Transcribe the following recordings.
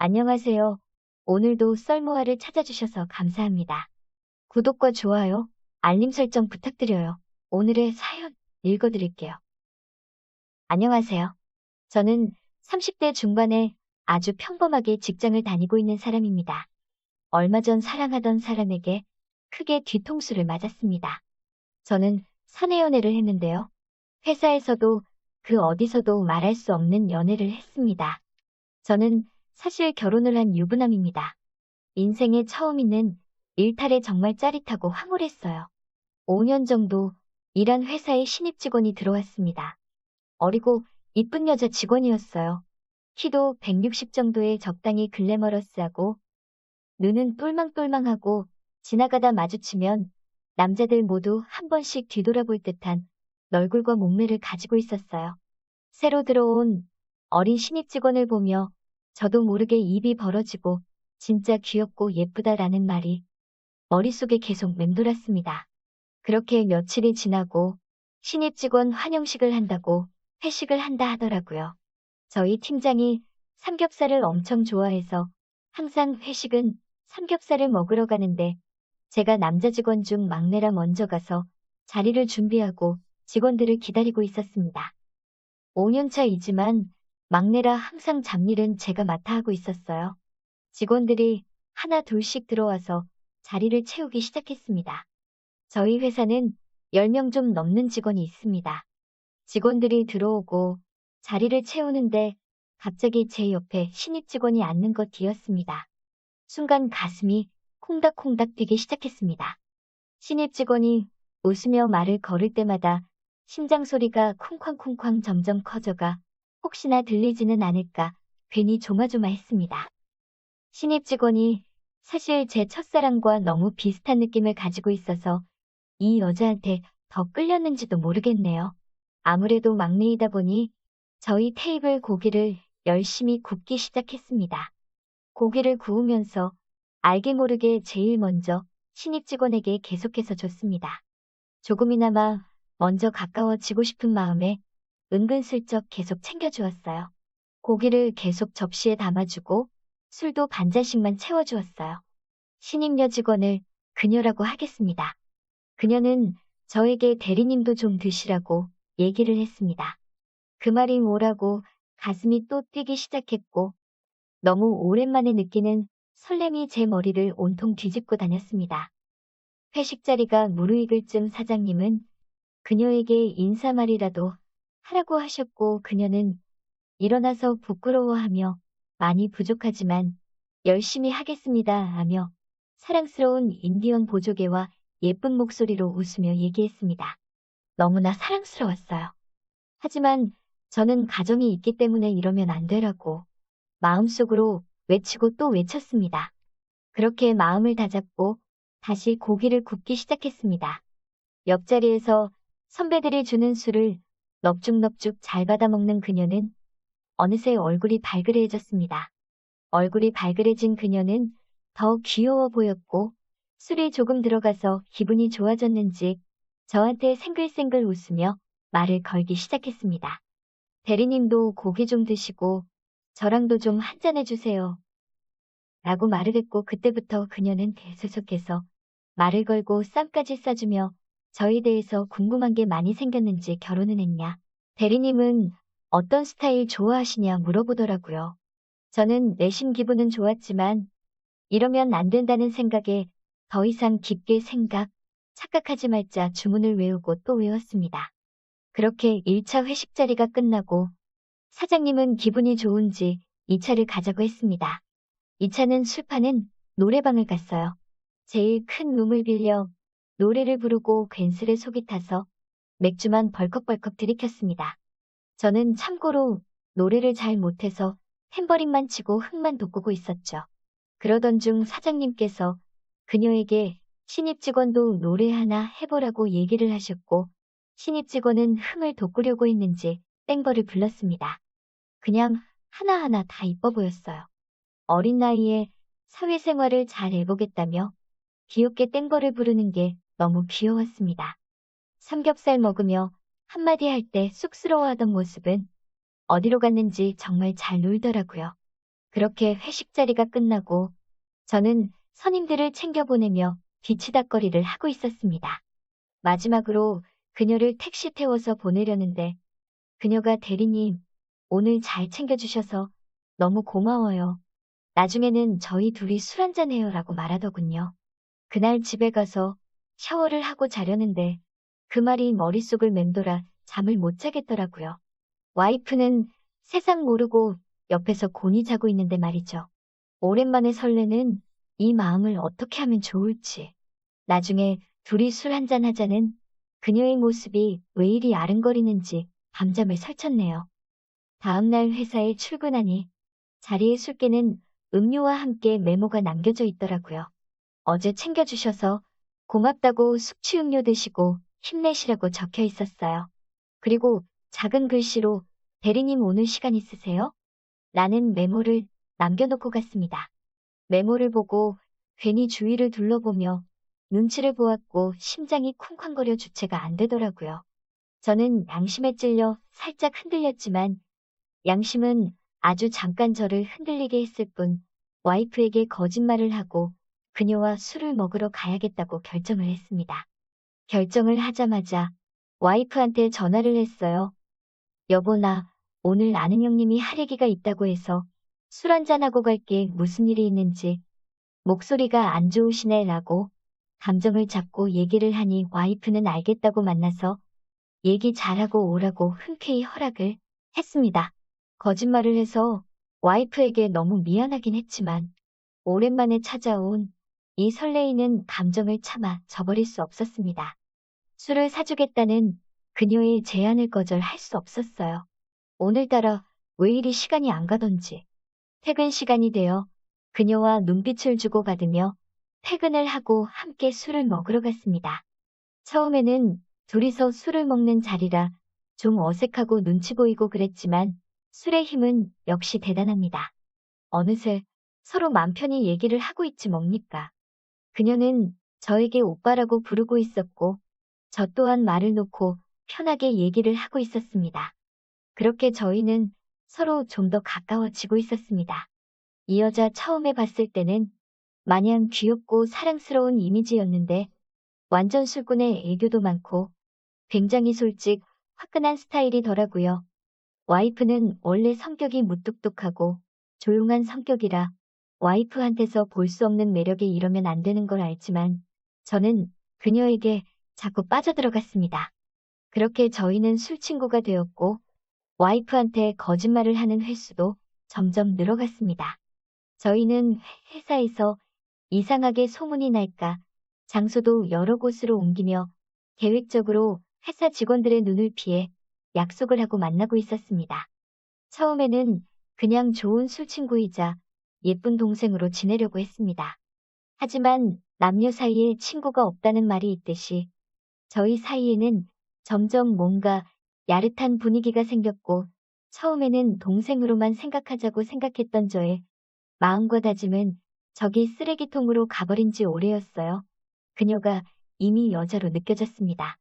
안녕하세요. 오늘도 썰모아를 찾아주셔서 감사합니다. 구독과 좋아요, 알림 설정 부탁드려요. 오늘의 사연 읽어드릴게요. 안녕하세요. 저는 30대 중반에 아주 평범하게 직장을 다니고 있는 사람입니다. 얼마 전 사랑하던 사람에게 크게 뒤통수를 맞았습니다. 저는 사내 연애를 했는데요. 회사에서도 그 어디서도 말할 수 없는 연애를 했습니다. 저는 사실 결혼을 한 유부남입니다. 인생에 처음 있는 일탈에 정말 짜릿하고 황홀했어요. 5년 정도 일한 회사에 신입 직원이 들어왔습니다. 어리고 이쁜 여자 직원이었어요. 키도 160 정도의 적당히 글래머러스하고 눈은 똘망똘망하고 지나가다 마주치면 남자들 모두 한 번씩 뒤돌아볼 듯한 얼굴과 몸매를 가지고 있었어요. 새로 들어온 어린 신입 직원을 보며 저도 모르게 입이 벌어지고 진짜 귀엽고 예쁘다라는 말이 머릿속에 계속 맴돌았습니다. 그렇게 며칠이 지나고 신입 직원 환영식을 한다고 회식을 한다 하더라고요. 저희 팀장이 삼겹살을 엄청 좋아해서 항상 회식은 삼겹살을 먹으러 가는데 제가 남자 직원 중 막내라 먼저 가서 자리를 준비하고 직원들을 기다리고 있었습니다. 5년 차이지만 막내라 항상 잡일은 제가 맡아 하고 있었어요. 직원들이 하나 둘씩 들어와서 자리를 채우기 시작했습니다. 저희 회사는 10명 좀 넘는 직원이 있습니다. 직원들이 들어오고 자리를 채우는데 갑자기 제 옆에 신입 직원이 앉는 것 뒤였습니다. 순간 가슴이 콩닥콩닥 뛰기 시작했습니다. 신입 직원이 웃으며 말을 걸을 때마다 심장 소리가 쿵쾅쿵쾅 점점 커져가 혹시나 들리지는 않을까 괜히 조마조마했습니다. 신입 직원이 사실 제 첫사랑과 너무 비슷한 느낌을 가지고 있어서 이 여자한테 더 끌렸는지도 모르겠네요. 아무래도 막내이다 보니 저희 테이블 고기를 열심히 굽기 시작했습니다. 고기를 구우면서 알게 모르게 제일 먼저 신입 직원에게 계속해서 줬습니다. 조금이나마 먼저 가까워지고 싶은 마음에 은근슬쩍 계속 챙겨주었어요. 고기를 계속 접시에 담아주고 술도 반 잔씩만 채워주었어요. 신입 여직원을 그녀라고 하겠습니다. 그녀는 저에게 대리님도 좀 드시라고 얘기를 했습니다. 그 말이 뭐라고 가슴이 또 뛰기 시작했고 너무 오랜만에 느끼는 설렘이 제 머리를 온통 뒤집고 다녔습니다. 회식 자리가 무르익을 쯤 사장님은 그녀에게 인사말이라도 하라고 하셨고 그녀는 일어나서 부끄러워하며 많이 부족하지만 열심히 하겠습니다 하며 사랑스러운 인디언 보조개와 예쁜 목소리로 웃으며 얘기했습니다. 너무나 사랑스러웠어요. 하지만 저는 가정이 있기 때문에 이러면 안 되라고 마음속으로 외치고 또 외쳤습니다. 그렇게 마음을 다잡고 다시 고기를 굽기 시작했습니다. 옆자리에서 선배들이 주는 술을 넙죽넙죽 잘 받아먹는 그녀는 어느새 얼굴이 발그레해졌습니다. 얼굴이 발그레진 그녀는 더 귀여워 보였고 술이 조금 들어가서 기분이 좋아졌는지 저한테 생글생글 웃으며 말을 걸기 시작했습니다. 대리님도 고기 좀 드시고 저랑도 좀 한잔 해주세요. 라고 말을 했고 그때부터 그녀는 계속해서 말을 걸고 쌈까지 싸주며 저에 대해서 궁금한 게 많이 생겼는지 결혼은 했냐, 대리님은 어떤 스타일 좋아하시냐 물어보더라고요. 저는 내심 기분은 좋았지만 이러면 안 된다는 생각에 더 이상 깊게 착각하지 말자 주문을 외우고 또 외웠습니다. 그렇게 1차 회식 자리가 끝나고 사장님은 기분이 좋은지 2차를 가자고 했습니다. 2차는 술 파는 노래방을 갔어요. 제일 큰 룸을 빌려 노래를 부르고 괜스레 속이 타서 맥주만 벌컥벌컥 들이켰습니다. 저는 참고로 노래를 잘 못해서 탬버린만 치고 흥만 돋구고 있었죠. 그러던 중 사장님께서 그녀에게 신입 직원도 노래 하나 해보라고 얘기를 하셨고 신입 직원은 흥을 돋구려고 했는지 땡벌을 불렀습니다. 그냥 하나하나 다 이뻐 보였어요. 어린 나이에 사회생활을 잘 해보겠다며 귀엽게 땡벌을 부르는 게 너무 귀여웠습니다. 삼겹살 먹으며 한마디 할 때 쑥스러워하던 모습은 어디로 갔는지 정말 잘 놀더라고요. 그렇게 회식 자리가 끝나고 저는 선임들을 챙겨보내며 뒤치다꺼리를 하고 있었습니다. 마지막으로 그녀를 택시 태워서 보내려는데 그녀가 대리님, 오늘 잘 챙겨주셔서 너무 고마워요. 나중에는 저희 둘이 술 한잔해요 라고 말하더군요. 그날 집에 가서 샤워를 하고 자려는데 그 말이 머릿속을 맴돌아 잠을 못 자겠더라고요. 와이프는 세상 모르고 옆에서 곤히 자고 있는데 말이죠. 오랜만에 설레는 이 마음을 어떻게 하면 좋을지. 나중에 둘이 술 한잔 하자는 그녀의 모습이 왜 이리 아른거리는지 밤잠을 설쳤네요. 다음날 회사에 출근하니 자리에 술께는 음료와 함께 메모가 남겨져 있더라고요. 어제 챙겨주셔서 고맙다고 숙취 음료 드시고 힘내시라고 적혀 있었어요. 그리고 작은 글씨로 대리님 오늘 시간 있으세요? 라는 메모를 남겨놓고 갔습니다. 메모를 보고 괜히 주위를 둘러보며 눈치를 보았고 심장이 쿵쾅거려 주체가 안 되더라고요. 저는 양심에 찔려 살짝 흔들렸지만 양심은 아주 잠깐 저를 흔들리게 했을 뿐 와이프에게 거짓말을 하고 그녀와 술을 먹으러 가야겠다고 결정을 했습니다. 결정을 하자마자 와이프한테 전화를 했어요. 여보 나 오늘 아는 형님이 할애기가 있다고 해서 술 한잔하고 갈게 무슨 일이 있는지 목소리가 안 좋으시네 라고 감정을 잡고 얘기를 하니 와이프는 알겠다고 만나서 얘기 잘하고 오라고 흔쾌히 허락을 했습니다. 거짓말을 해서 와이프에게 너무 미안하긴 했지만 오랜만에 찾아온 이 설레이는 감정을 참아 저버릴 수 없었습니다. 술을 사주겠다는 그녀의 제안을 거절할 수 없었어요. 오늘따라 왜 이리 시간이 안 가던지 퇴근 시간이 되어 그녀와 눈빛을 주고받으며 퇴근을 하고 함께 술을 먹으러 갔습니다. 처음에는 둘이서 술을 먹는 자리라 좀 어색하고 눈치 보이고 그랬지만 술의 힘은 역시 대단합니다. 어느새 서로 맘 편히 얘기를 하고 있지 뭡니까. 그녀는 저에게 오빠라고 부르고 있었고 저 또한 말을 놓고 편하게 얘기를 하고 있었습니다. 그렇게 저희는 서로 좀 더 가까워지고 있었습니다. 이 여자 처음에 봤을 때는 마냥 귀엽고 사랑스러운 이미지였는데 완전 술꾼의 애교도 많고 굉장히 솔직, 화끈한 스타일이더라고요. 와이프는 원래 성격이 무뚝뚝하고 조용한 성격이라 와이프한테서 볼 수 없는 매력에 이러면 안 되는 걸 알지만 저는 그녀에게 자꾸 빠져들어갔습니다. 그렇게 저희는 술친구가 되었고 와이프한테 거짓말을 하는 횟수도 점점 늘어갔습니다. 저희는 회사에서 이상하게 소문이 날까 장소도 여러 곳으로 옮기며 계획적으로 회사 직원들의 눈을 피해 약속을 하고 만나고 있었습니다. 처음에는 그냥 좋은 술친구이자 예쁜 동생으로 지내려고 했습니다. 하지만 남녀 사이에 친구가 없다는 말이 있듯이 저희 사이에는 점점 뭔가 야릇한 분위기가 생겼고 처음에는 동생으로만 생각하자고 생각했던 저의 마음과 다짐은 저기 쓰레기통으로 가버린 지 오래였어요. 그녀가 이미 여자로 느껴졌습니다.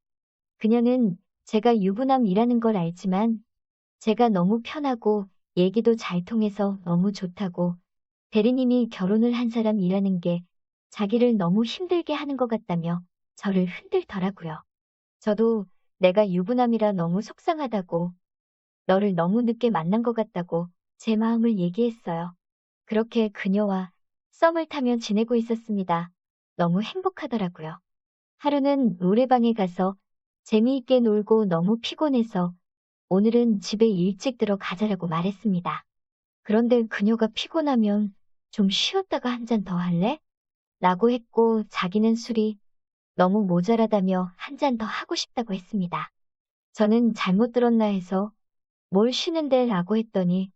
그녀는 제가 유부남이라는 걸 알지만 제가 너무 편하고 얘기도 잘 통해서 너무 좋다고 대리님이 결혼을 한 사람이라는 게 자기를 너무 힘들게 하는 것 같다며 저를 흔들더라고요. 저도 내가 유부남이라 너무 속상하다고 너를 너무 늦게 만난 것 같다고 제 마음을 얘기했어요. 그렇게 그녀와 썸을 타며 지내고 있었습니다. 너무 행복하더라고요. 하루는 노래방에 가서 재미있게 놀고 너무 피곤해서 오늘은 집에 일찍 들어가자라고 말했습니다. 그런데 그녀가 피곤하면 좀 쉬었다가 한 잔 더 할래? 라고 했고 자기는 술이 너무 모자라다며 한 잔 더 하고 싶다고 했습니다. 저는 잘못 들었나 해서 뭘 쉬는데 라고 했더니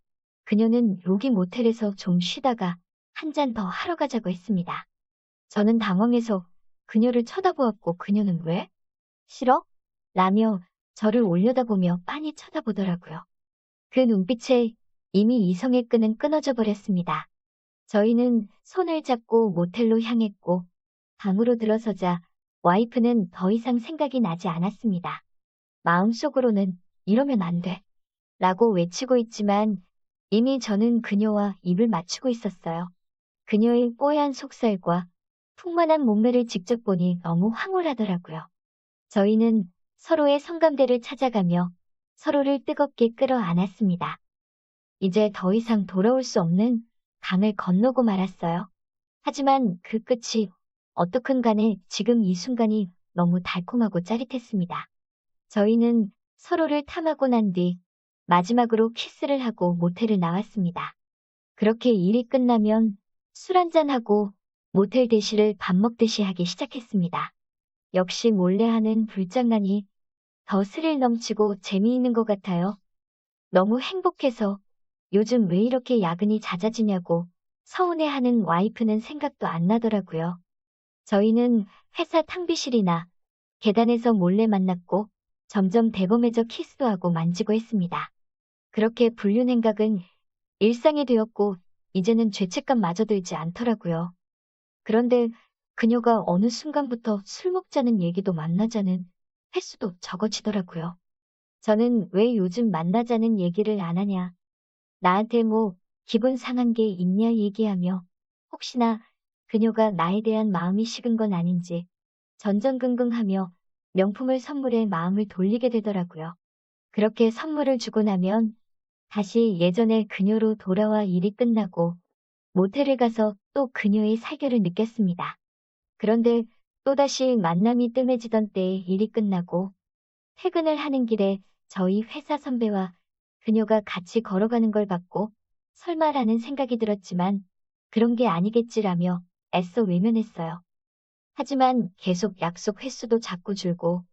그녀는 여기 모텔에서 좀 쉬다가 한 잔 더 하러 가자고 했습니다. 저는 당황해서 그녀를 쳐다보았고 그녀는 왜? 싫어? 라며 저를 올려다보며 빤히 쳐다보더라고요. 그 눈빛에 이미 이성의 끈은 끊어져 버렸습니다. 저희는 손을 잡고 모텔로 향했고 방으로 들어서자 와이프는 더 이상 생각이 나지 않았습니다. 마음속으로는 이러면 안 돼 라고 외치고 있지만 이미 저는 그녀와 입을 맞추고 있었어요. 그녀의 뽀얀 속살과 풍만한 몸매를 직접 보니 너무 황홀하더라고요. 저희는 서로의 성감대를 찾아가며 서로를 뜨겁게 끌어안았습니다. 이제 더 이상 돌아올 수 없는 강을 건너고 말았어요. 하지만 그 끝이 어떻든 간에 지금 이 순간이 너무 달콤하고 짜릿했습니다. 저희는 서로를 탐하고 난 뒤 마지막으로 키스를 하고 모텔을 나왔습니다. 그렇게 일이 끝나면 술 한잔하고 모텔 대시를 밥 먹듯이 하기 시작했습니다. 역시 몰래 하는 불장난이 더 스릴 넘치고 재미있는 것 같아요. 너무 행복해서 요즘 왜 이렇게 야근이 잦아지냐고 서운해하는 와이프는 생각도 안 나더라고요. 저희는 회사 탕비실이나 계단에서 몰래 만났고 점점 대범해져 키스도 하고 만지고 했습니다. 그렇게 불륜행각은 일상이 되었고 이제는 죄책감마저 들지 않더라고요. 그런데 그녀가 어느 순간부터 술 먹자는 얘기도 만나자는 횟수도 적어지더라고요. 저는 왜 요즘 만나자는 얘기를 안 하냐, 나한테 뭐 기분 상한 게 있냐 얘기하며 혹시나 그녀가 나에 대한 마음이 식은 건 아닌지 전전긍긍하며 명품을 선물해 마음을 돌리게 되더라고요. 그렇게 선물을 주고 나면 다시 예전의 그녀로 돌아와 일이 끝나고 모텔을 가서 또 그녀의 살결을 느꼈습니다. 그런데 또다시 만남이 뜸해지던 때에 일이 끝나고 퇴근을 하는 길에 저희 회사 선배와 그녀가 같이 걸어가는 걸 봤고 설마라는 생각이 들었지만 그런 게 아니겠지라며 애써 외면했어요. 하지만 계속 약속 횟수도 자꾸 줄고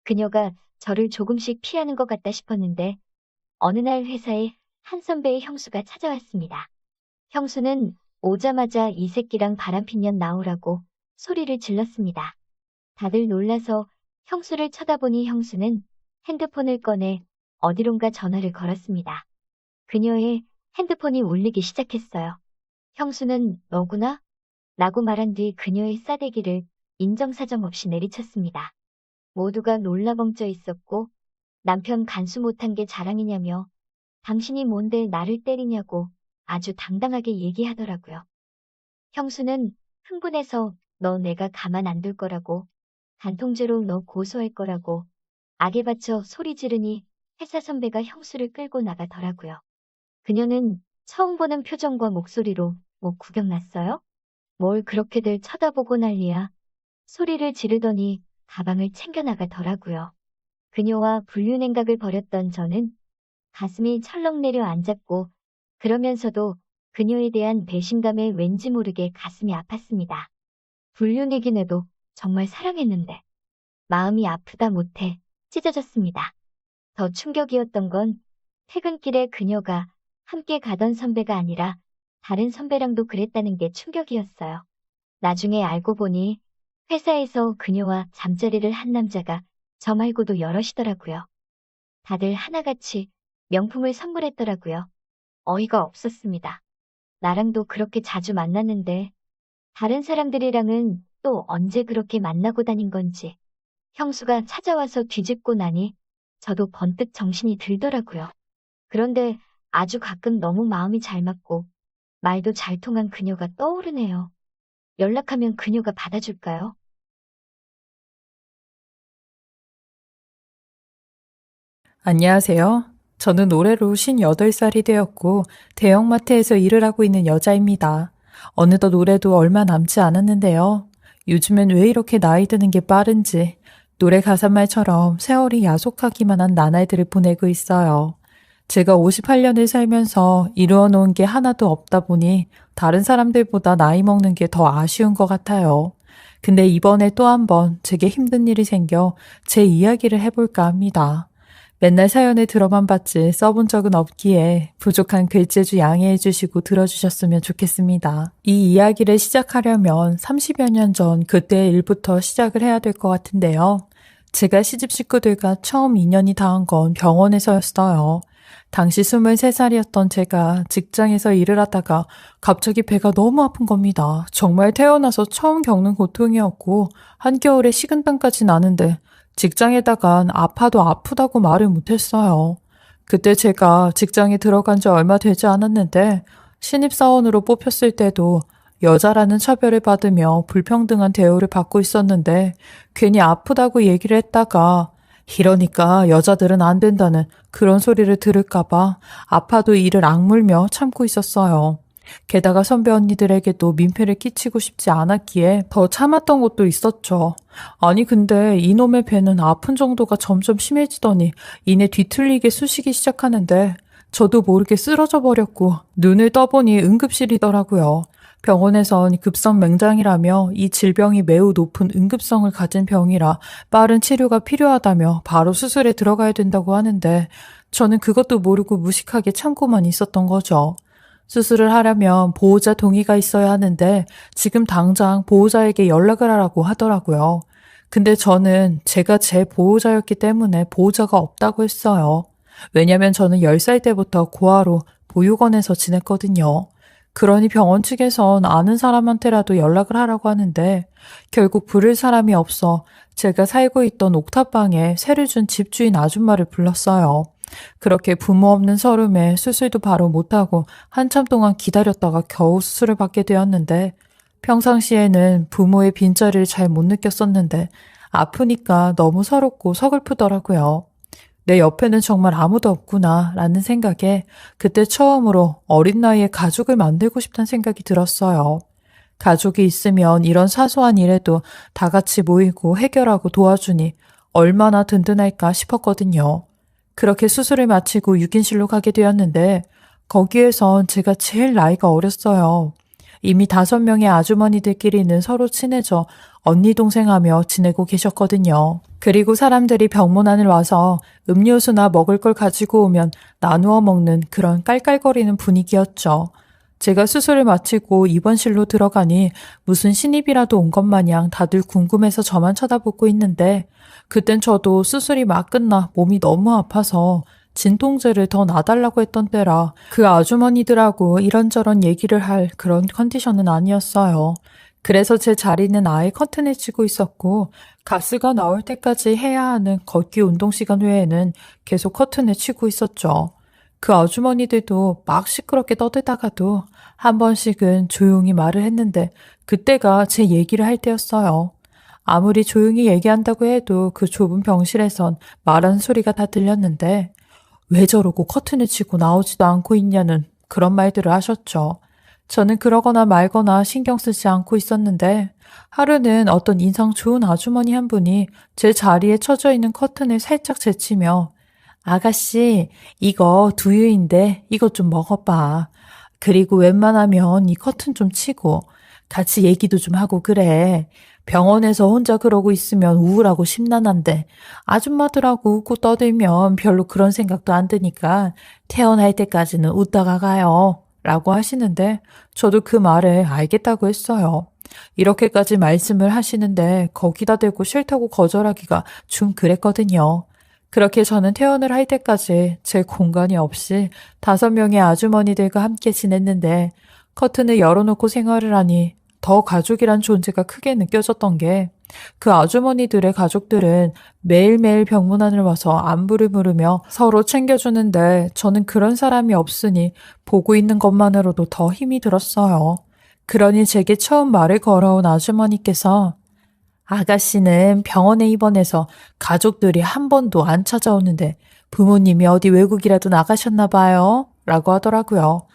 그녀가 저를 조금씩 피하는 것 같다 싶었는데 어느 날 회사에 한 선배의 형수가 찾아왔습니다. 형수는 오자마자 이 새끼랑 바람핀 년 나오라고 소리를 질렀습니다. 다들 놀라서 형수를 쳐다보니 형수는 핸드폰을 꺼내 어디론가 전화를 걸었습니다. 그녀의 핸드폰이 울리기 시작했어요. 형수는 너구나? 라고 말한 뒤 그녀의 싸대기를 인정사정 없이 내리쳤습니다. 모두가 놀라벙쪄 있었고 남편 간수 못한 게 자랑이냐며 당신이 뭔데 나를 때리냐고 아주 당당하게 얘기하더라고요. 형수는 흥분해서 너 내가 가만 안 둘 거라고, 간통죄로 너 고소할 거라고 악에 받쳐 소리 지르니 회사 선배가 형수를 끌고 나가더라고요. 그녀는 처음 보는 표정과 목소리로 뭐 구경났어요? 뭘 그렇게들 쳐다보고 난리야. 소리를 지르더니 가방을 챙겨 나가더라고요. 그녀와 불륜행각을 벌였던 저는 가슴이 철렁 내려앉았고 그러면서도 그녀에 대한 배신감에 왠지 모르게 가슴이 아팠습니다. 불륜이긴 해도 정말 사랑했는데 마음이 아프다 못해 찢어졌습니다. 더 충격이었던 건 퇴근길에 그녀가 함께 가던 선배가 아니라 다른 선배랑도 그랬다는 게 충격이었어요. 나중에 알고 보니 회사에서 그녀와 잠자리를 한 남자가 저 말고도 여럿이더라고요. 다들 하나같이 명품을 선물했더라고요. 어이가 없었습니다. 나랑도 그렇게 자주 만났는데 다른 사람들이랑은 또 언제 그렇게 만나고 다닌 건지. 형수가 찾아와서 뒤집고 나니 저도 번뜩 정신이 들더라고요. 그런데 아주 가끔 너무 마음이 잘 맞고 말도 잘 통한 그녀가 떠오르네요. 연락하면 그녀가 받아줄까요? 안녕하세요. 저는 올해로 58살이 되었고 대형마트에서 일을 하고 있는 여자입니다. 어느덧 올해도 얼마 남지 않았는데요. 요즘엔 왜 이렇게 나이 드는 게 빠른지 노래 가사말처럼 세월이 야속하기만 한 나날들을 보내고 있어요. 제가 58년을 살면서 이루어 놓은 게 하나도 없다 보니 다른 사람들보다 나이 먹는 게 더 아쉬운 것 같아요. 근데 이번에 또 한 번 제게 힘든 일이 생겨 제 이야기를 해볼까 합니다. 맨날 사연을 들어만 봤지 써본 적은 없기에 부족한 글재주 양해해 주시고 들어주셨으면 좋겠습니다. 이 이야기를 시작하려면 30여 년 전 그때의 일부터 시작을 해야 될 것 같은데요. 제가 시집 식구들과 처음 인연이 닿은 건 병원에서였어요. 당시 23살이었던 제가 직장에서 일을 하다가 갑자기 배가 너무 아픈 겁니다. 정말 태어나서 처음 겪는 고통이었고 한겨울에 식은땀까지 나는데 직장에다간 아파도 아프다고 말을 못했어요. 그때 제가 직장에 들어간 지 얼마 되지 않았는데 신입사원으로 뽑혔을 때도 여자라는 차별을 받으며 불평등한 대우를 받고 있었는데 괜히 아프다고 얘기를 했다가 이러니까 여자들은 안 된다는 그런 소리를 들을까봐 아파도 이를 악물며 참고 있었어요. 게다가 선배 언니들에게도 민폐를 끼치고 싶지 않았기에 더 참았던 것도 있었죠. 아니 근데 이놈의 배는 아픈 정도가 점점 심해지더니 이내 뒤틀리게 쑤시기 시작하는데 저도 모르게 쓰러져 버렸고 눈을 떠보니 응급실이더라고요. 병원에선 급성 맹장이라며 이 질병이 매우 높은 응급성을 가진 병이라 빠른 치료가 필요하다며 바로 수술에 들어가야 된다고 하는데 저는 그것도 모르고 무식하게 참고만 있었던 거죠. 수술을 하려면 보호자 동의가 있어야 하는데 지금 당장 보호자에게 연락을 하라고 하더라고요. 근데 저는 제가 제 보호자였기 때문에 보호자가 없다고 했어요. 왜냐면 저는 10살 때부터 고아로 보육원에서 지냈거든요. 그러니 병원 측에선 아는 사람한테라도 연락을 하라고 하는데 결국 부를 사람이 없어 제가 살고 있던 옥탑방에 세를 준 집주인 아줌마를 불렀어요. 그렇게 부모 없는 서름에 수술도 바로 못하고 한참 동안 기다렸다가 겨우 수술을 받게 되었는데 평상시에는 부모의 빈자리를 잘 못 느꼈었는데 아프니까 너무 서럽고 서글프더라고요. 내 옆에는 정말 아무도 없구나 라는 생각에 그때 처음으로 어린 나이에 가족을 만들고 싶다는 생각이 들었어요. 가족이 있으면 이런 사소한 일에도 다 같이 모이고 해결하고 도와주니 얼마나 든든할까 싶었거든요. 그렇게 수술을 마치고 6인실로 가게 되었는데 거기에선 제가 제일 나이가 어렸어요. 이미 5명의 아주머니들끼리는 서로 친해져 언니 동생하며 지내고 계셨거든요. 그리고 사람들이 병문안을 와서 음료수나 먹을 걸 가지고 오면 나누어 먹는 그런 깔깔거리는 분위기였죠. 제가 수술을 마치고 입원실로 들어가니 무슨 신입이라도 온 것 마냥 다들 궁금해서 저만 쳐다보고 있는데 그땐 저도 수술이 막 끝나 몸이 너무 아파서 진통제를 더 놔달라고 했던 때라 그 아주머니들하고 이런저런 얘기를 할 그런 컨디션은 아니었어요. 그래서 제 자리는 아예 커튼을 치고 있었고 가스가 나올 때까지 해야 하는 걷기 운동 시간 외에는 계속 커튼을 치고 있었죠. 그 아주머니들도 막 시끄럽게 떠들다가도 한 번씩은 조용히 말을 했는데 그때가 제 얘기를 할 때였어요. 아무리 조용히 얘기한다고 해도 그 좁은 병실에선 말하는 소리가 다 들렸는데 왜 저러고 커튼을 치고 나오지도 않고 있냐는 그런 말들을 하셨죠. 저는 그러거나 말거나 신경 쓰지 않고 있었는데 하루는 어떤 인상 좋은 아주머니 한 분이 제 자리에 쳐져 있는 커튼을 살짝 제치며 아가씨, 이거 두유인데 이거 좀 먹어봐. 그리고 웬만하면 이 커튼 좀 치고 같이 얘기도 좀 하고 그래. 병원에서 혼자 그러고 있으면 우울하고 심란한데 아줌마들하고 웃고 떠들면 별로 그런 생각도 안 드니까 퇴원할 때까지는 웃다가 가요. 라고 하시는데 저도 그 말에 알겠다고 했어요. 이렇게까지 말씀을 하시는데 거기다 대고 싫다고 거절하기가 좀 그랬거든요. 그렇게 저는 퇴원을 할 때까지 제 공간이 없이 5명의 아주머니들과 함께 지냈는데 커튼을 열어놓고 생활을 하니 더 가족이란 존재가 크게 느껴졌던 게 그 아주머니들의 가족들은 매일매일 병문안을 와서 안부를 물으며 서로 챙겨주는데 저는 그런 사람이 없으니 보고 있는 것만으로도 더 힘이 들었어요. 그러니 제게 처음 말을 걸어온 아주머니께서 아가씨는 병원에 입원해서 가족들이 한 번도 안 찾아오는데 부모님이 어디 외국이라도 나가셨나 봐요. 라고 하더라고요.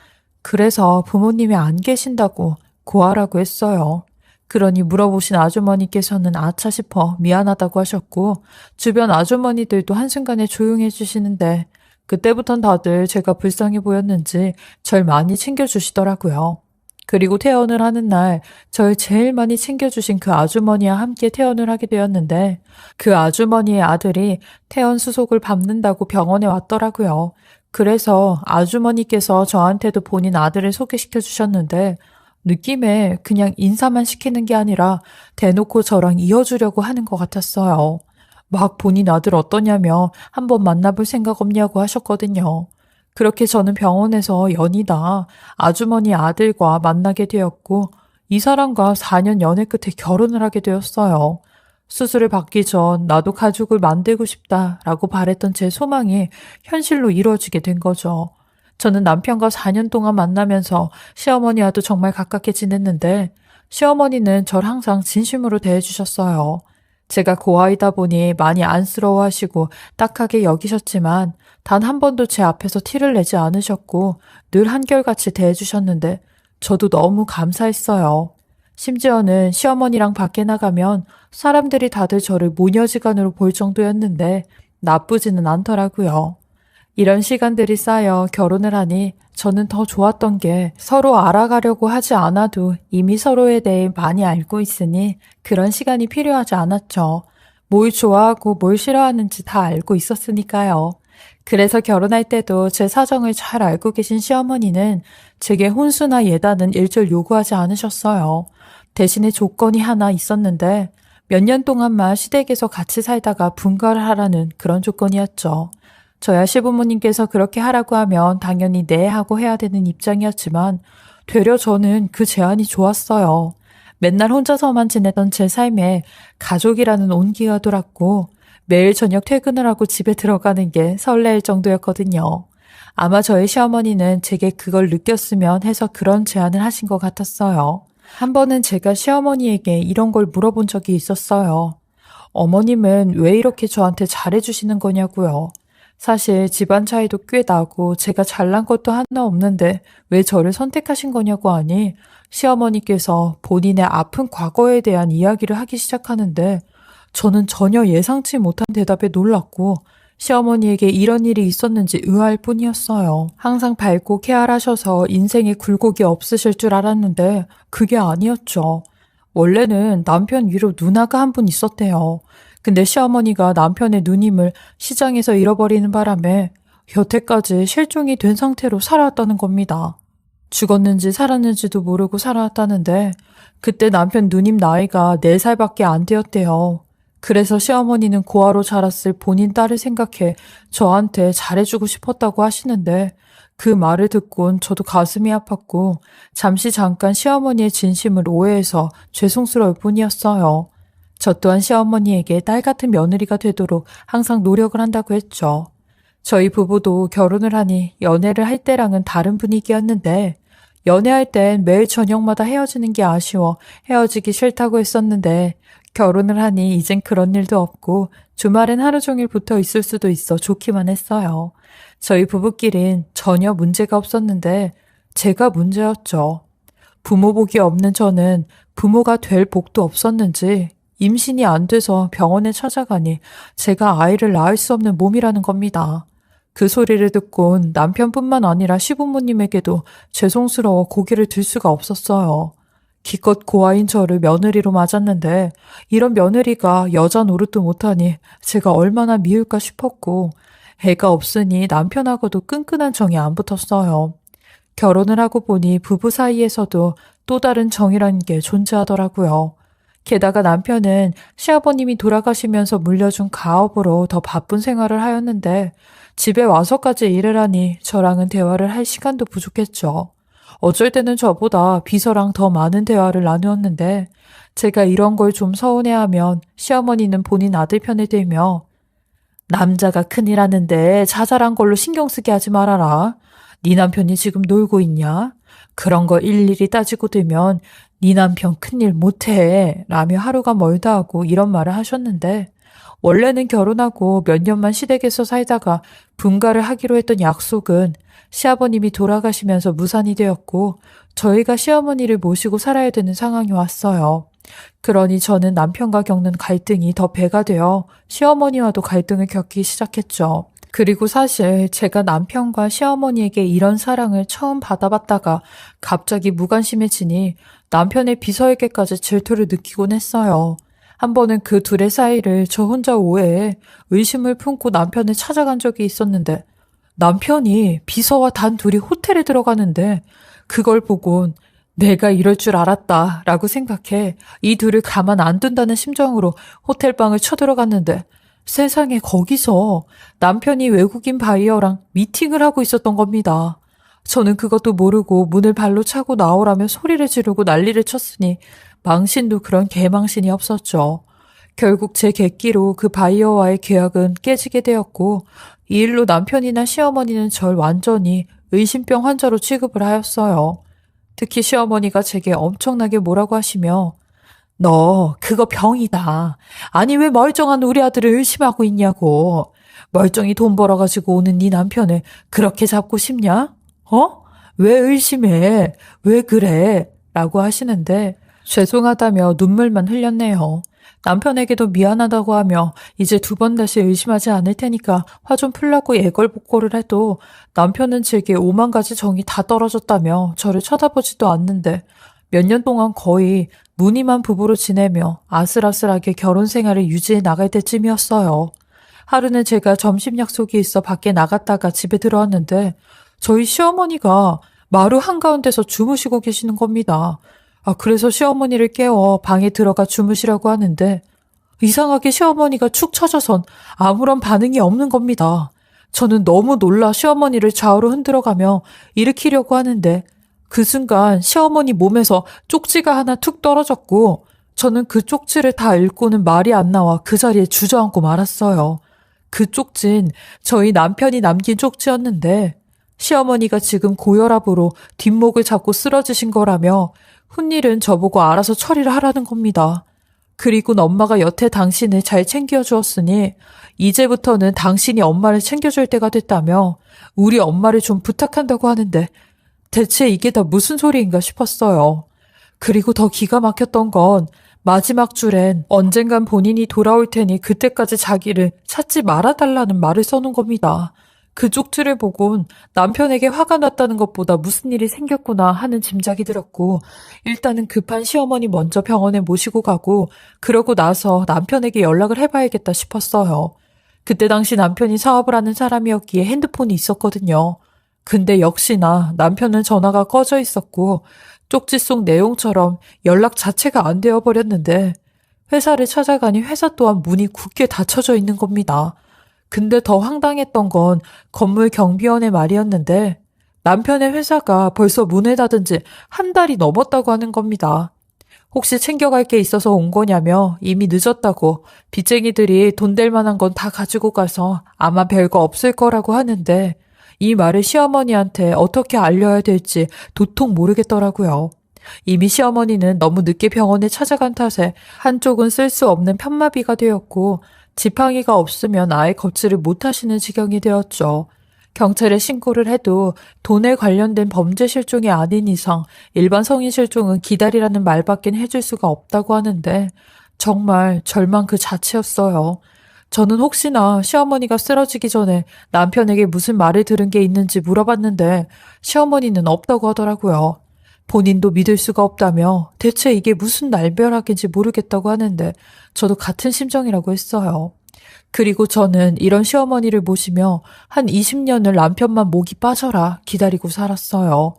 그래서 부모님이 안 계신다고 고아라고 했어요. 그러니 물어보신 아주머니께서는 아차 싶어 미안하다고 하셨고 주변 아주머니들도 한순간에 조용해 주시는데 그때부턴 다들 제가 불쌍해 보였는지 절 많이 챙겨주시더라고요. 그리고 퇴원을 하는 날 절 제일 많이 챙겨주신 그 아주머니와 함께 퇴원을 하게 되었는데 그 아주머니의 아들이 퇴원 수속을 밟는다고 병원에 왔더라고요. 그래서 아주머니께서 저한테도 본인 아들을 소개시켜 주셨는데 느낌에 그냥 인사만 시키는 게 아니라 대놓고 저랑 이어주려고 하는 것 같았어요. 막 본인 아들 어떠냐며 한번 만나볼 생각 없냐고 하셨거든요. 그렇게 저는 병원에서 연이다 아주머니 아들과 만나게 되었고 이 사람과 4년 연애 끝에 결혼을 하게 되었어요. 수술을 받기 전 나도 가족을 만들고 싶다라고 바랬던 제 소망이 현실로 이루어지게 된 거죠. 저는 남편과 4년 동안 만나면서 시어머니와도 정말 가깝게 지냈는데 시어머니는 절 항상 진심으로 대해주셨어요. 제가 고아이다 보니 많이 안쓰러워하시고 딱하게 여기셨지만 단 한 번도 제 앞에서 티를 내지 않으셨고 늘 한결같이 대해주셨는데 저도 너무 감사했어요. 심지어는 시어머니랑 밖에 나가면 사람들이 다들 저를 모녀지간으로 볼 정도였는데 나쁘지는 않더라고요. 이런 시간들이 쌓여 결혼을 하니 저는 더 좋았던 게 서로 알아가려고 하지 않아도 이미 서로에 대해 많이 알고 있으니 그런 시간이 필요하지 않았죠. 뭘 좋아하고 뭘 싫어하는지 다 알고 있었으니까요. 그래서 결혼할 때도 제 사정을 잘 알고 계신 시어머니는 제게 혼수나 예단은 일절 요구하지 않으셨어요. 대신에 조건이 하나 있었는데 몇 년 동안만 시댁에서 같이 살다가 분가를 하라는 그런 조건이었죠. 저야 시부모님께서 그렇게 하라고 하면 당연히 네 하고 해야 되는 입장이었지만 되려 저는 그 제안이 좋았어요. 맨날 혼자서만 지내던 제 삶에 가족이라는 온기가 돌았고 매일 저녁 퇴근을 하고 집에 들어가는 게 설레일 정도였거든요. 아마 저희 시어머니는 제게 그걸 느꼈으면 해서 그런 제안을 하신 것 같았어요. 한 번은 제가 시어머니에게 이런 걸 물어본 적이 있었어요. 어머님은 왜 이렇게 저한테 잘해주시는 거냐고요. 사실 집안 차이도 꽤 나고 제가 잘난 것도 하나 없는데 왜 저를 선택하신 거냐고 하니 시어머니께서 본인의 아픈 과거에 대한 이야기를 하기 시작하는데 저는 전혀 예상치 못한 대답에 놀랐고 시어머니에게 이런 일이 있었는지 의아할 뿐이었어요. 항상 밝고 쾌활하셔서 인생에 굴곡이 없으실 줄 알았는데 그게 아니었죠. 원래는 남편 위로 누나가 한 분 있었대요. 근데 시어머니가 남편의 누님을 시장에서 잃어버리는 바람에 여태까지 실종이 된 상태로 살아왔다는 겁니다. 죽었는지 살았는지도 모르고 살아왔다는데 그때 남편 누님 나이가 4살밖에 안 되었대요. 그래서 시어머니는 고아로 자랐을 본인 딸을 생각해 저한테 잘해주고 싶었다고 하시는데 그 말을 듣곤 저도 가슴이 아팠고 잠깐 시어머니의 진심을 오해해서 죄송스러울 뿐이었어요. 저 또한 시어머니에게 딸 같은 며느리가 되도록 항상 노력을 한다고 했죠. 저희 부부도 결혼을 하니 연애를 할 때랑은 다른 분위기였는데 연애할 땐 매일 저녁마다 헤어지는 게 아쉬워 헤어지기 싫다고 했었는데 결혼을 하니 이젠 그런 일도 없고 주말엔 하루 종일 붙어 있을 수도 있어 좋기만 했어요. 저희 부부끼린 전혀 문제가 없었는데 제가 문제였죠. 부모 복이 없는 저는 부모가 될 복도 없었는지 임신이 안 돼서 병원에 찾아가니 제가 아이를 낳을 수 없는 몸이라는 겁니다. 그 소리를 듣곤 남편뿐만 아니라 시부모님에게도 죄송스러워 고개를 들 수가 없었어요. 기껏 고아인 저를 며느리로 맞았는데 이런 며느리가 여자 노릇도 못하니 제가 얼마나 미울까 싶었고 애가 없으니 남편하고도 끈끈한 정이 안 붙었어요. 결혼을 하고 보니 부부 사이에서도 또 다른 정이라는 게 존재하더라고요. 게다가 남편은 시아버님이 돌아가시면서 물려준 가업으로 더 바쁜 생활을 하였는데 집에 와서까지 일을 하니 저랑은 대화를 할 시간도 부족했죠. 어쩔 때는 저보다 비서랑 더 많은 대화를 나누었는데 제가 이런 걸 좀 서운해하면 시어머니는 본인 아들 편에 들며 남자가 큰일 하는데 자잘한 걸로 신경 쓰게 하지 말아라. 네 남편이 지금 놀고 있냐? 그런 거 일일이 따지고 들면 네 남편 큰일 못해 라며 하루가 멀다 하고 이런 말을 하셨는데 원래는 결혼하고 몇 년만 시댁에서 살다가 분가를 하기로 했던 약속은 시아버님이 돌아가시면서 무산이 되었고 저희가 시어머니를 모시고 살아야 되는 상황이 왔어요. 그러니 저는 남편과 겪는 갈등이 더 배가 되어 시어머니와도 갈등을 겪기 시작했죠. 그리고 사실 제가 남편과 시어머니에게 이런 사랑을 처음 받아봤다가 갑자기 무관심해지니 남편의 비서에게까지 질투를 느끼곤 했어요. 한 번은 그 둘의 사이를 저 혼자 오해해 의심을 품고 남편을 찾아간 적이 있었는데 남편이 비서와 단 둘이 호텔에 들어가는데 그걸 보곤 내가 이럴 줄 알았다 라고 생각해 이 둘을 가만 안 둔다는 심정으로 호텔방을 쳐들어갔는데 세상에 거기서 남편이 외국인 바이어랑 미팅을 하고 있었던 겁니다. 저는 그것도 모르고 문을 발로 차고 나오라며 소리를 지르고 난리를 쳤으니 망신도 그런 개망신이 없었죠. 결국 제 객기로 그 바이어와의 계약은 깨지게 되었고 이 일로 남편이나 시어머니는 절 완전히 의심병 환자로 취급을 하였어요. 특히 시어머니가 제게 엄청나게 뭐라고 하시며 너 그거 병이다. 아니 왜 멀쩡한 우리 아들을 의심하고 있냐고. 멀쩡히 돈 벌어가지고 오는 네 남편을 그렇게 잡고 싶냐? 어? 왜 의심해? 왜 그래? 라고 하시는데 죄송하다며 눈물만 흘렸네요. 남편에게도 미안하다고 하며 이제 두 번 다시 의심하지 않을 테니까 화 좀 풀라고 애걸복걸을 해도 남편은 제게 오만 가지 정이 다 떨어졌다며 저를 쳐다보지도 않는데 몇 년 동안 거의 무늬만 부부로 지내며 아슬아슬하게 결혼 생활을 유지해 나갈 때쯤이었어요. 하루는 제가 점심 약속이 있어 밖에 나갔다가 집에 들어왔는데 저희 시어머니가 마루 한가운데서 주무시고 계시는 겁니다. 그래서 시어머니를 깨워 방에 들어가 주무시라고 하는데 이상하게 시어머니가 축 처져선 아무런 반응이 없는 겁니다. 저는 너무 놀라 시어머니를 좌우로 흔들어가며 일으키려고 하는데 그 순간 시어머니 몸에서 쪽지가 하나 툭 떨어졌고 저는 그 쪽지를 다 읽고는 말이 안 나와 그 자리에 주저앉고 말았어요. 그 쪽진 저희 남편이 남긴 쪽지였는데 시어머니가 지금 고혈압으로 뒷목을 잡고 쓰러지신 거라며 훈일은 저보고 알아서 처리를 하라는 겁니다. 그리고는 엄마가 여태 당신을 잘 챙겨주었으니 이제부터는 당신이 엄마를 챙겨줄 때가 됐다며 우리 엄마를 좀 부탁한다고 하는데 대체 이게 다 무슨 소리인가 싶었어요. 그리고 더 기가 막혔던 건 마지막 줄엔 언젠간 본인이 돌아올 테니 그때까지 자기를 찾지 말아달라는 말을 써놓은 겁니다. 그 쪽지를 보곤 남편에게 화가 났다는 것보다 무슨 일이 생겼구나 하는 짐작이 들었고 일단은 급한 시어머니 먼저 병원에 모시고 가고 그러고 나서 남편에게 연락을 해봐야겠다 싶었어요. 그때 당시 남편이 사업을 하는 사람이었기에 핸드폰이 있었거든요. 근데 역시나 남편은 전화가 꺼져 있었고 쪽지 속 내용처럼 연락 자체가 안 되어버렸는데 회사를 찾아가니 회사 또한 문이 굳게 닫혀져 있는 겁니다. 근데 더 황당했던 건 건물 경비원의 말이었는데 남편의 회사가 벌써 문을 닫은 지 한 달이 넘었다고 하는 겁니다. 혹시 챙겨갈 게 있어서 온 거냐며 이미 늦었다고 빚쟁이들이 돈 될 만한 건 다 가지고 가서 아마 별거 없을 거라고 하는데 이 말을 시어머니한테 어떻게 알려야 될지 도통 모르겠더라고요. 이미 시어머니는 너무 늦게 병원에 찾아간 탓에 한쪽은 쓸 수 없는 편마비가 되었고 지팡이가 없으면 아예 걷지를 못하시는 지경이 되었죠. 경찰에 신고를 해도 돈에 관련된 범죄 실종이 아닌 이상 일반 성인 실종은 기다리라는 말밖엔 해줄 수가 없다고 하는데 정말 절망 그 자체였어요. 저는 혹시나 시어머니가 쓰러지기 전에 남편에게 무슨 말을 들은 게 있는지 물어봤는데 시어머니는 없다고 하더라고요. 본인도 믿을 수가 없다며 대체 이게 무슨 날벼락인지 모르겠다고 하는데 저도 같은 심정이라고 했어요. 그리고 저는 이런 시어머니를 모시며 한 20년을 남편만 목이 빠져라 기다리고 살았어요.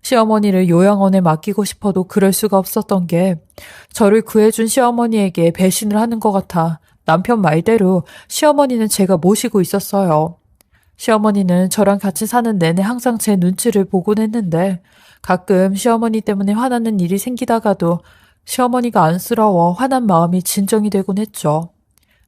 시어머니를 요양원에 맡기고 싶어도 그럴 수가 없었던 게 저를 구해준 시어머니에게 배신을 하는 것 같아 남편 말대로 시어머니는 제가 모시고 있었어요. 시어머니는 저랑 같이 사는 내내 항상 제 눈치를 보곤 했는데 가끔 시어머니 때문에 화나는 일이 생기다가도 시어머니가 안쓰러워 화난 마음이 진정이 되곤 했죠.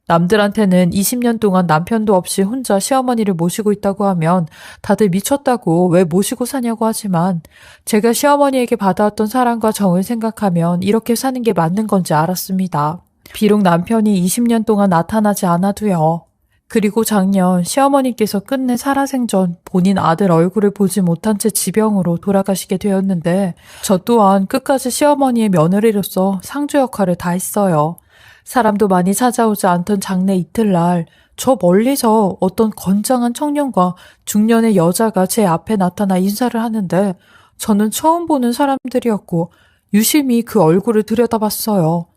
남들한테는 20년 동안 남편도 없이 혼자 시어머니를 모시고 있다고 하면 다들 미쳤다고 왜 모시고 사냐고 하지만 제가 시어머니에게 받아왔던 사랑과 정을 생각하면 이렇게 사는 게 맞는 건지 알았습니다. 비록 남편이 20년 동안 나타나지 않아도요. 그리고 작년 시어머니께서 끝내 살아생전 본인 아들 얼굴을 보지 못한 채 지병으로 돌아가시게 되었는데 저 또한 끝까지 시어머니의 며느리로서 상주 역할을 다했어요. 사람도 많이 찾아오지 않던 장례 이틀날 저 멀리서 어떤 건장한 청년과 중년의 여자가 제 앞에 나타나 인사를 하는데 저는 처음 보는 사람들이었고 유심히 그 얼굴을 들여다봤어요.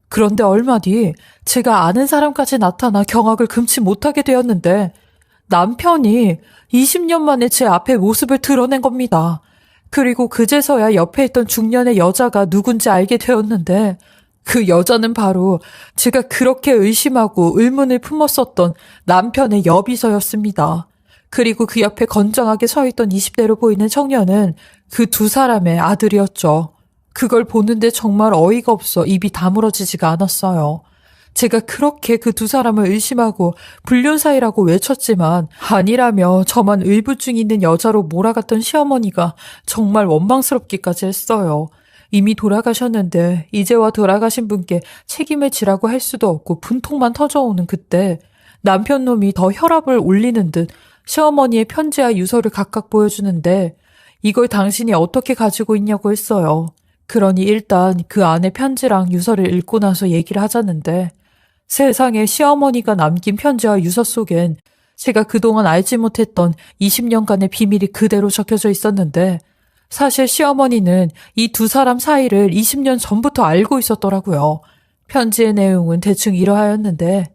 그런데 얼마 뒤 제가 아는 사람까지 나타나 경악을 금치 못하게 되었는데 남편이 20년 만에 제 앞에 모습을 드러낸 겁니다. 그리고 그제서야 옆에 있던 중년의 여자가 누군지 알게 되었는데 그 여자는 바로 제가 그렇게 의심하고 의문을 품었었던 남편의 여비서였습니다. 그리고 그 옆에 건장하게 서 있던 20대로 보이는 청년은 그 두 사람의 아들이었죠. 그걸 보는데 정말 어이가 없어 입이 다물어지지가 않았어요. 제가 그렇게 그 두 사람을 의심하고 불륜 사이라고 외쳤지만 아니라며 저만 의부증 있는 여자로 몰아갔던 시어머니가 정말 원망스럽기까지 했어요. 이미 돌아가셨는데 이제와 돌아가신 분께 책임을 지라고 할 수도 없고 분통만 터져오는 그때 남편 놈이 더 혈압을 올리는 듯 시어머니의 편지와 유서를 각각 보여주는데 이걸 당신이 어떻게 가지고 있냐고 했어요. 그러니 일단 그 안에 편지랑 유서를 읽고 나서 얘기를 하자는데 세상에 시어머니가 남긴 편지와 유서 속엔 제가 그동안 알지 못했던 20년간의 비밀이 그대로 적혀져 있었는데 사실 시어머니는 이 두 사람 사이를 20년 전부터 알고 있었더라고요. 편지의 내용은 대충 이러하였는데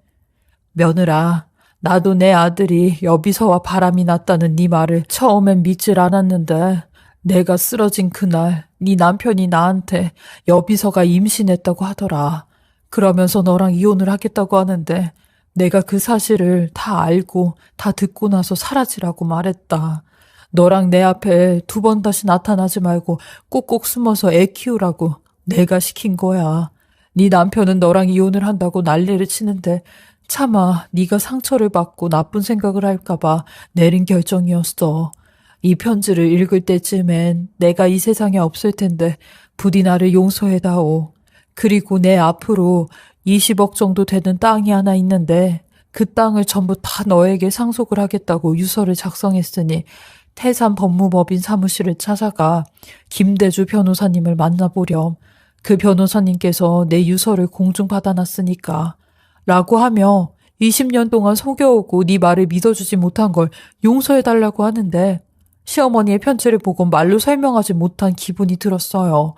며느라, 나도 내 아들이 여비서와 바람이 났다는 네 말을 처음엔 믿질 않았는데 내가 쓰러진 그날 네 남편이 나한테 여비서가 임신했다고 하더라. 그러면서 너랑 이혼을 하겠다고 하는데 내가 그 사실을 다 알고 다 듣고 나서 사라지라고 말했다. 너랑 내 앞에 두 번 다시 나타나지 말고 꼭꼭 숨어서 애 키우라고 내가 시킨 거야. 네 남편은 너랑 이혼을 한다고 난리를 치는데 차마 네가 상처를 받고 나쁜 생각을 할까봐 내린 결정이었어. 이 편지를 읽을 때쯤엔 내가 이 세상에 없을 텐데 부디 나를 용서해다오. 그리고 내 앞으로 20억 정도 되는 땅이 하나 있는데 그 땅을 전부 다 너에게 상속을 하겠다고 유서를 작성했으니 태산 법무법인 사무실을 찾아가 김대주 변호사님을 만나보렴. 그 변호사님께서 내 유서를 공중받아놨으니까 라고 하며 20년 동안 속여오고 네 말을 믿어주지 못한 걸 용서해달라고 하는데 시어머니의 편지를 보고 말로 설명하지 못한 기분이 들었어요.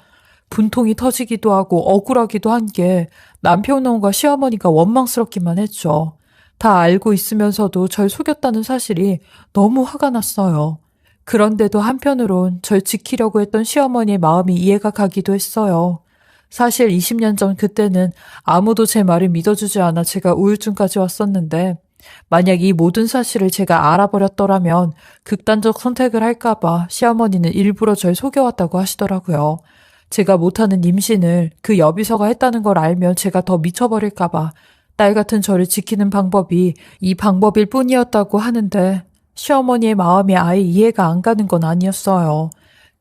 분통이 터지기도 하고 억울하기도 한 게 남편놈과 시어머니가 원망스럽기만 했죠. 다 알고 있으면서도 절 속였다는 사실이 너무 화가 났어요. 그런데도 한편으론 절 지키려고 했던 시어머니의 마음이 이해가 가기도 했어요. 사실 20년 전 그때는 아무도 제 말을 믿어주지 않아 제가 우울증까지 왔었는데 만약 이 모든 사실을 제가 알아버렸더라면 극단적 선택을 할까봐 시어머니는 일부러 절 속여왔다고 하시더라고요. 제가 못하는 임신을 그 여비서가 했다는 걸 알면 제가 더 미쳐버릴까봐 딸 같은 저를 지키는 방법이 이 방법일 뿐이었다고 하는데 시어머니의 마음이 아예 이해가 안 가는 건 아니었어요.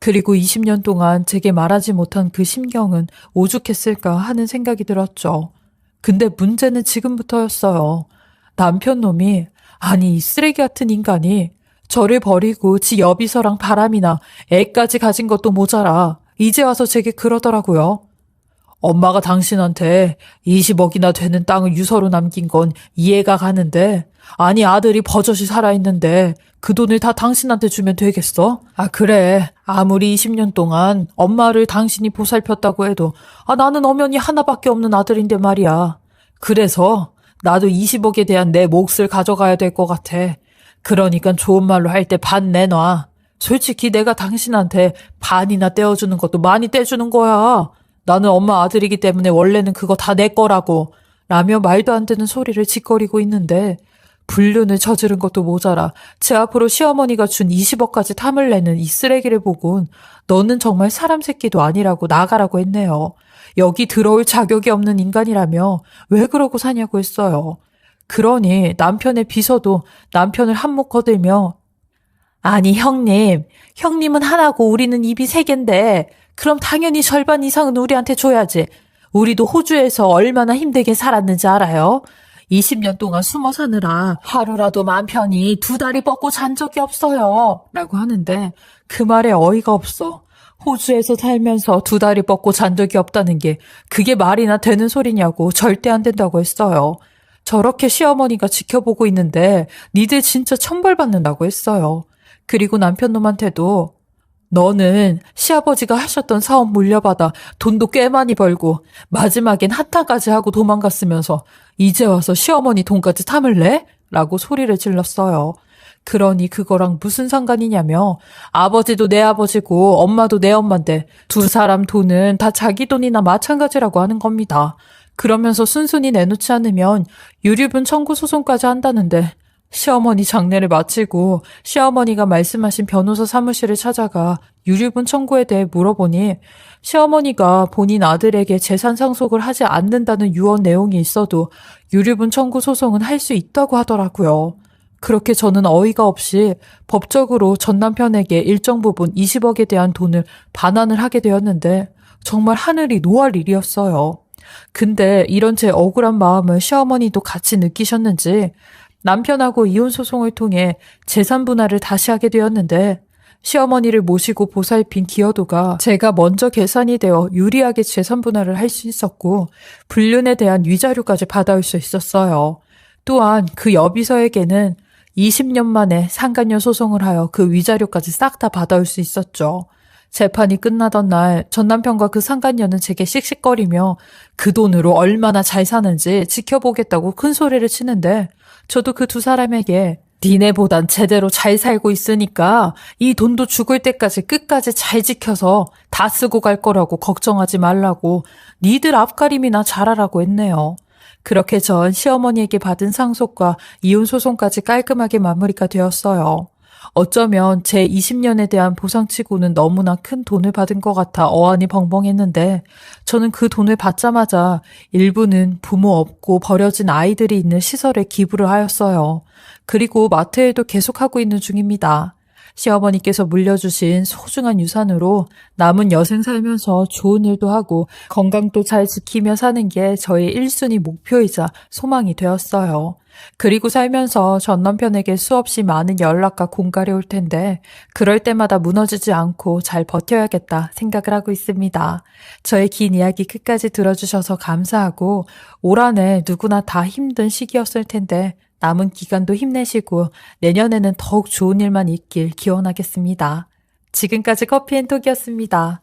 그리고 20년 동안 제게 말하지 못한 그 심경은 오죽했을까 하는 생각이 들었죠. 근데 문제는 지금부터였어요. 남편 놈이, 아니 이 쓰레기 같은 인간이 저를 버리고 지 여비서랑 바람이나 애까지 가진 것도 모자라 이제 와서 제게 그러더라고요. 엄마가 당신한테 20억이나 되는 땅을 유서로 남긴 건 이해가 가는데 아니 아들이 버젓이 살아있는데 그 돈을 다 당신한테 주면 되겠어? 아 그래 아무리 20년 동안 엄마를 당신이 보살폈다고 해도 나는 엄연히 하나밖에 없는 아들인데 말이야. 그래서 나도 20억에 대한 내 몫을 가져가야 될 것 같아. 그러니까 좋은 말로 할 때 반 내놔. 솔직히 내가 당신한테 반이나 떼어주는 것도 많이 떼주는 거야. 나는 엄마 아들이기 때문에 원래는 그거 다 내 거라고 라며 말도 안 되는 소리를 짓거리고 있는데 불륜을 저지른 것도 모자라 제 앞으로 시어머니가 준 20억까지 탐을 내는 이 쓰레기를 보곤 너는 정말 사람 새끼도 아니라고 나가라고 했네요. 여기 들어올 자격이 없는 인간이라며 왜 그러고 사냐고 했어요. 그러니 남편의 비서도 남편을 한몫 거들며 아니 형님은 하나고 우리는 입이 세 갠데 그럼 당연히 절반 이상은 우리한테 줘야지. 우리도 호주에서 얼마나 힘들게 살았는지 알아요? 20년 동안 숨어 사느라 하루라도 맘 편히 두 다리 뻗고 잔 적이 없어요. 라고 하는데 그 말에 어이가 없어. 호주에서 살면서 두 다리 뻗고 잔 적이 없다는 게 그게 말이나 되는 소리냐고 절대 안 된다고 했어요. 저렇게 시어머니가 지켜보고 있는데 니들 진짜 천벌 받는다고 했어요. 그리고 남편놈한테도 너는 시아버지가 하셨던 사업 물려받아 돈도 꽤 많이 벌고 마지막엔 한탄까지 하고 도망갔으면서 이제 와서 시어머니 돈까지 탐을 내? 라고 소리를 질렀어요. 그러니 그거랑 무슨 상관이냐며 아버지도 내 아버지고 엄마도 내 엄마인데 두 사람 돈은 다 자기 돈이나 마찬가지라고 하는 겁니다. 그러면서 순순히 내놓지 않으면 유류분 청구 소송까지 한다는데 시어머니 장례를 마치고 시어머니가 말씀하신 변호사 사무실을 찾아가 유류분 청구에 대해 물어보니 시어머니가 본인 아들에게 재산 상속을 하지 않는다는 유언 내용이 있어도 유류분 청구 소송은 할 수 있다고 하더라고요. 그렇게 저는 어이가 없이 법적으로 전 남편에게 일정 부분 20억에 대한 돈을 반환을 하게 되었는데 정말 하늘이 노할 일이었어요. 근데 이런 제 억울한 마음을 시어머니도 같이 느끼셨는지 남편하고 이혼 소송을 통해 재산 분할을 다시 하게 되었는데 시어머니를 모시고 보살핀 기여도가 제가 먼저 계산이 되어 유리하게 재산 분할을 할 수 있었고 불륜에 대한 위자료까지 받아올 수 있었어요. 또한 그 여비서에게는 20년 만에 상간녀 소송을 하여 그 위자료까지 싹 다 받아올 수 있었죠. 재판이 끝나던 날 전 남편과 그 상간녀는 제게 씩씩거리며 그 돈으로 얼마나 잘 사는지 지켜보겠다고 큰 소리를 치는데 저도 그 두 사람에게 니네보단 제대로 잘 살고 있으니까 이 돈도 죽을 때까지 끝까지 잘 지켜서 다 쓰고 갈 거라고 걱정하지 말라고 니들 앞가림이나 잘하라고 했네요. 그렇게 전 시어머니에게 받은 상속과 이혼 소송까지 깔끔하게 마무리가 되었어요. 어쩌면 제 20년에 대한 보상치고는 너무나 큰 돈을 받은 것 같아 어안이 벙벙했는데 저는 그 돈을 받자마자 일부는 부모 없고 버려진 아이들이 있는 시설에 기부를 하였어요. 그리고 마트에도 계속하고 있는 중입니다. 시어머니께서 물려주신 소중한 유산으로 남은 여생 살면서 좋은 일도 하고 건강도 잘 지키며 사는 게 저의 1순위 목표이자 소망이 되었어요. 그리고 살면서 전 남편에게 수없이 많은 연락과 공갈이 올 텐데 그럴 때마다 무너지지 않고 잘 버텨야겠다 생각을 하고 있습니다. 저의 긴 이야기 끝까지 들어주셔서 감사하고 올 한해 누구나 다 힘든 시기였을 텐데 남은 기간도 힘내시고 내년에는 더욱 좋은 일만 있길 기원하겠습니다. 지금까지 커피앤톡이었습니다.